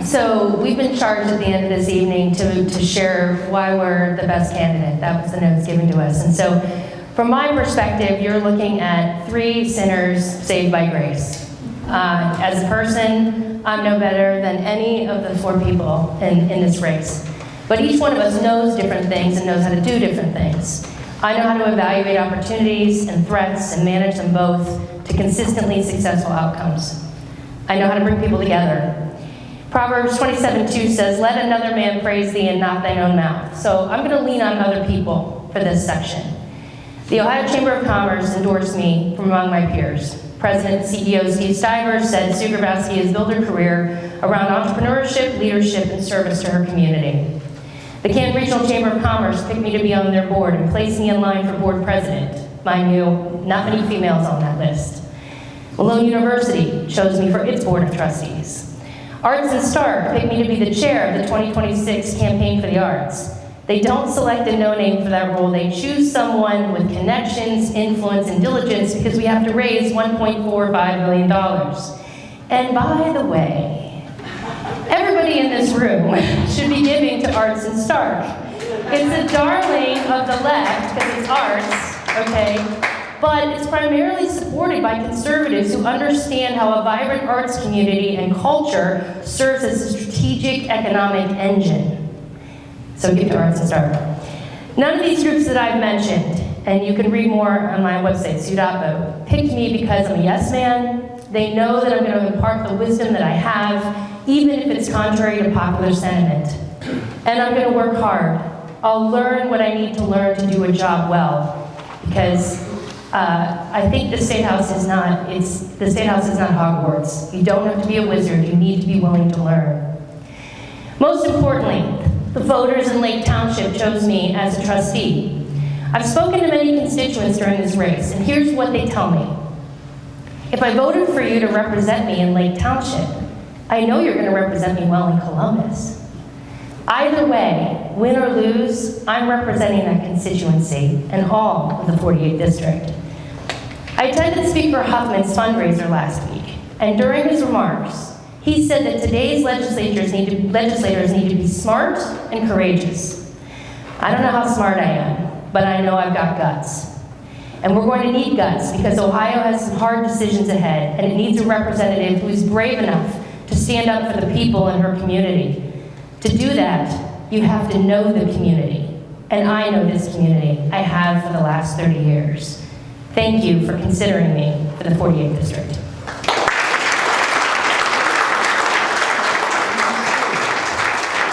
So we've been charged at the end of this evening to share why we're the best candidate. That was the notes given to us. And so from my perspective, you're looking at 3 sinners saved by grace. As a person, I'm no better than any of the 4 people in this race. But each one of us knows different things and knows how to do different things. I know how to evaluate opportunities and threats and manage them both to consistently successful outcomes. I know how to bring people together. Proverbs 27:2 says, "Let another man praise thee and not thine own mouth." So I'm going to lean on other people for this section. The Ohio Chamber of Commerce endorsed me from among my peers. President and CEO Steve Stivers said Sue Grabowski has built her career around entrepreneurship, leadership, and service to her community. The Canton Regional Chamber of Commerce picked me to be on their board and placed me in line for board president. Mind you, not many females on that list. Malone University chose me for its board of trustees. Arts and Star picked me to be the chair of the 2026 Campaign for the Arts. They don't select a no-name for that role. They choose someone with connections, influence, and diligence because we have to raise $1.45 million. And by the way, everybody in this room should be giving to Arts and Stark. It's a darling of the left because it's arts, okay? But it's primarily supported by conservatives who understand how a vibrant arts community and culture serves as a strategic economic engine. So give to Arts and Stark. None of these groups that I've mentioned, and you can read more on my website, sue.vote, picked me because I'm a yes man. They know that I'm going to impart the wisdom that I have, even if it's contrary to popular sentiment. And I'm going to work hard. I'll learn what I need to learn to do a job well, because I think the State House is not Hogwarts. You don't have to be a wizard. You need to be willing to learn. Most importantly, the voters in Lake Township chose me as a trustee. I've spoken to many constituents during this race, and here's what they tell me. If I voted for you to represent me in Lake Township, I know you're going to represent me well in Columbus. Either way, win or lose, I'm representing that constituency and all of the 48th District. I attended Speaker Huffman's fundraiser last week, and during his remarks, he said that today's legislators need to be smart and courageous. I don't know how smart I am, but I know I've got guts. And we're going to need guts because Ohio has some hard decisions ahead, and it needs a representative who is brave enough to stand up for the people in her community. To do that, you have to know the community. And I know this community. I have for the last 30 years. Thank you for considering me for the 48th District.